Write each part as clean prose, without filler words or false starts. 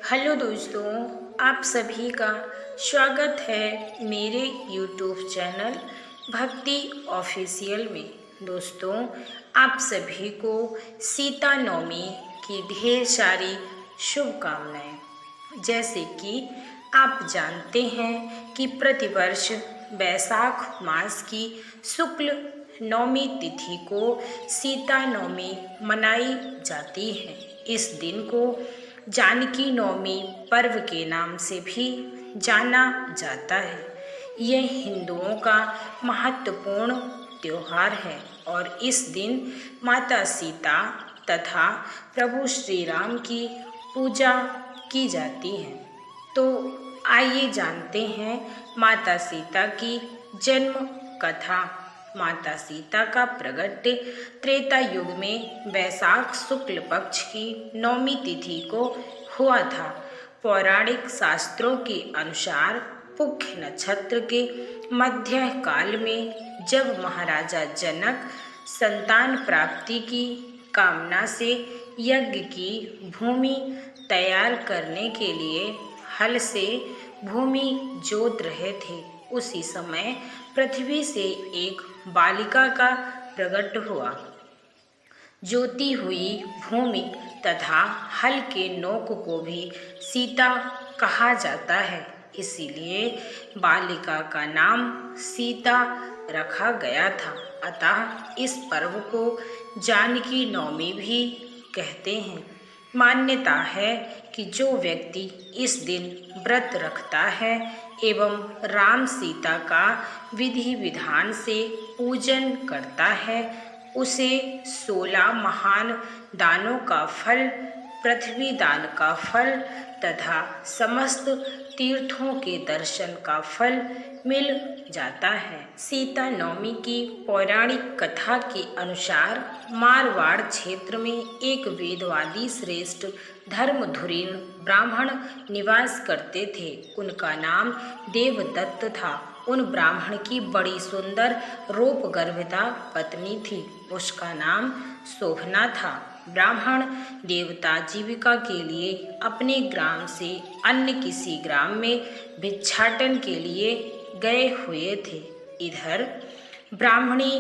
Hello दोस्तों, आप सभी का स्वागत है मेरे यूट्यूब चैनल भक्ति ऑफिशियल में। दोस्तों, आप सभी को सीता नवमी की ढेर सारी शुभकामनाएं। जैसे कि आप जानते हैं कि प्रतिवर्ष वैशाख मास की शुक्ल नवमी तिथि को सीता नवमी मनाई जाती है। इस दिन को जानकी नवमी पर्व के नाम से भी जाना जाता है। यह हिंदुओं का महत्वपूर्ण त्योहार है और इस दिन माता सीता तथा प्रभु श्री राम की पूजा की जाती है। तो आइए जानते हैं माता सीता की जन्म कथा। माता सीता का प्रगट्य त्रेता युग में वैशाख शुक्ल पक्ष की नवमी तिथि को हुआ था। पौराणिक शास्त्रों के अनुसार पुष्य नक्षत्र के मध्य काल में जब महाराजा जनक संतान प्राप्ति की कामना से यज्ञ की भूमि तैयार करने के लिए हल से भूमि जोत रहे थे, उसी समय पृथ्वी से एक बालिका का प्रकट हुआ। जोती हुई भूमि तथा हल के नोक को भी सीता कहा जाता है, इसीलिए बालिका का नाम सीता रखा गया था। अतः इस पर्व को जानकी नवमी भी कहते हैं। मान्यता है कि जो व्यक्ति इस दिन व्रत रखता है एवं राम सीता का विधि विधान से पूजन करता है, उसे 16 महान दानों का फल, पृथ्वी दान का फल तथा समस्त तीर्थों के दर्शन का फल मिल जाता है। सीता नवमी की पौराणिक कथा के अनुसार मारवाड़ क्षेत्र में एक वेदवादी श्रेष्ठ धर्मधुरीण ब्राह्मण निवास करते थे। उनका नाम देवदत्त था। उन ब्राह्मण की बड़ी सुंदर रूपगर्भिता पत्नी थी, उसका नाम शोभना था। ब्राह्मण देवता जीविका के लिए अपने ग्राम से अन्य किसी ग्राम में भिक्षाटन के लिए गए हुए थे। इधर ब्राह्मणी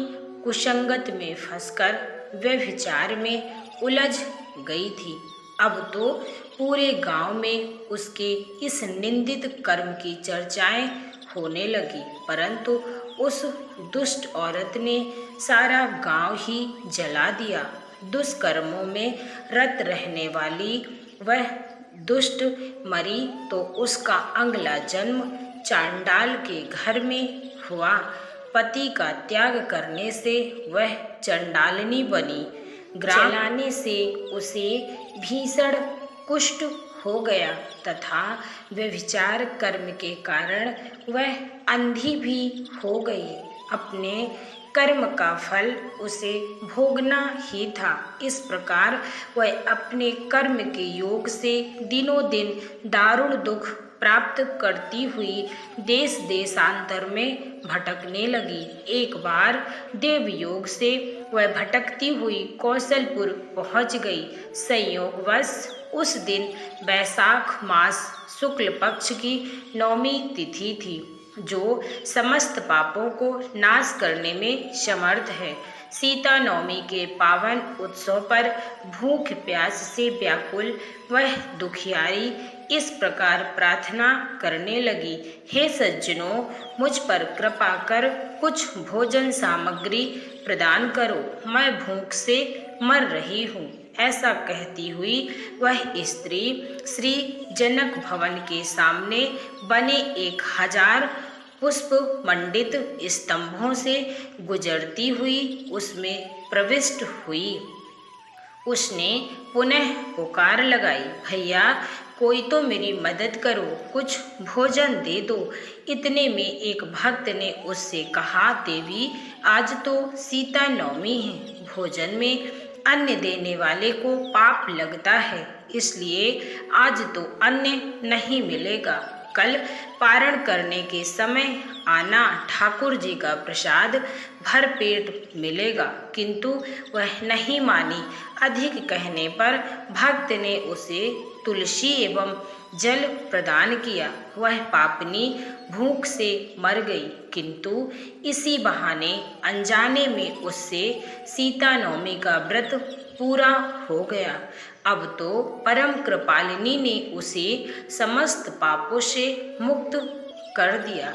कुसंगत में फंसकर व्यभिचार में उलझ गई थी। अब तो पूरे गांव में उसके इस निंदित कर्म की चर्चाएं होने लगी, परंतु उस दुष्ट औरत ने सारा गांव ही जला दिया। दुष्कर्मों में रत रहने वाली वह दुष्ट मरी तो उसका अगला जन्म चांडाल के घर में हुआ। पति का त्याग करने से वह चंडालनी बनी। ग्राम जलाने से उसे भीषण कुष्ठ हो गया तथा व्यभिचार कर्म के कारण वह अंधी भी हो गई। अपने कर्म का फल उसे भोगना ही था। इस प्रकार वह अपने कर्म के योग से दिनों दिन दारुण दुख प्राप्त करती हुई देश देशांतर में भटकने लगी। एक बार देवयोग से वह भटकती हुई कौशलपुर पहुंच गई। संयोगवश उस दिन वैशाख मास शुक्ल पक्ष की नवमी तिथि थी, जो समस्त पापों को नाश करने में समर्थ है। सीता नवमी के पावन उत्सव पर भूख प्यास से व्याकुल वह दुखियारी इस प्रकार प्रार्थना करने लगी, हे सज्जनों, मुझ पर कृपा कर कुछ भोजन सामग्री प्रदान करो, मैं भूख से मर रही हूँ। ऐसा कहती हुई वह स्त्री श्री जनक भवन के सामने बने 1000 पुष्प मंडित स्तंभों से गुजरती हुई उसमें प्रविष्ट हुई। उसने पुनः पुकार लगाई, भैया कोई तो मेरी मदद करो, कुछ भोजन दे दो। इतने में एक भक्त ने उससे कहा, देवी आज तो सीता नवमी है, भोजन में अन्न देने वाले को पाप लगता है, इसलिए आज तो अन्न नहीं मिलेगा। कल पारण करने के समय आना, ठाकुर जी का प्रसाद भरपेट मिलेगा, किंतु वह नहीं मानी। अधिक कहने पर भक्त ने उसे तुलसी एवं जल प्रदान किया। वह पापनी भूख से मर गई, किंतु इसी बहाने अनजाने में उससे सीता नवमी का व्रत पूरा हो गया। अब तो परम कृपालिनी ने उसे समस्त पापों से मुक्त कर दिया।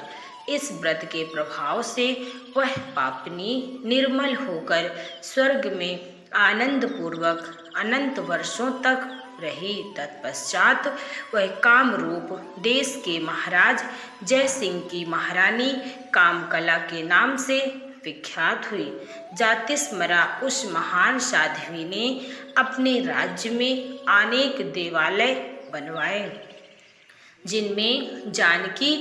इस व्रत के प्रभाव से वह पापनी निर्मल होकर स्वर्ग में आनंद पूर्वक अनंत वर्षों तक रही। तत्पश्चात वह कामरूप देश के महाराज जय सिंह की महारानी कामकला के नाम से विख्यात हुई। जातिस्मरा उस महान साध्वी ने अपने राज्य में अनेक देवालय बनवाए, जिनमें जानकी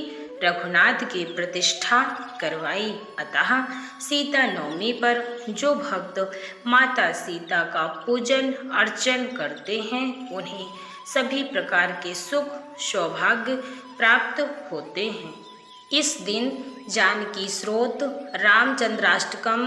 रघुनाथ की प्रतिष्ठा करवाई। अतः सीता नवमी पर जो भक्त माता सीता का पूजन अर्चन करते हैं, उन्हें सभी प्रकार के सुख सौभाग्य प्राप्त होते हैं। इस दिन जानकी स्तोत्र, रामचंद्राष्टकम,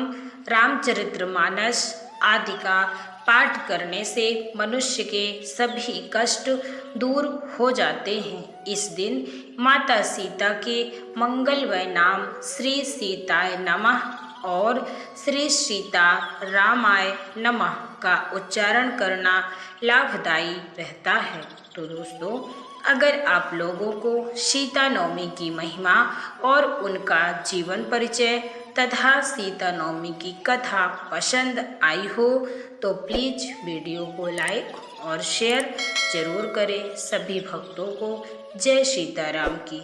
रामचरितमानस आदि का पाठ करने से मनुष्य के सभी कष्ट दूर हो जाते हैं। इस दिन माता सीता के मंगलमय नाम श्री सीताय नमः और श्री सीता रामाय नमः का उच्चारण करना लाभदायी रहता है। तो दोस्तों, अगर आप लोगों को सीता नवमी की महिमा और उनका जीवन परिचय तथा सीता नवमी की कथा पसंद आई हो तो प्लीज़ वीडियो को लाइक और शेयर ज़रूर करें। सभी भक्तों को जय सीताराम की।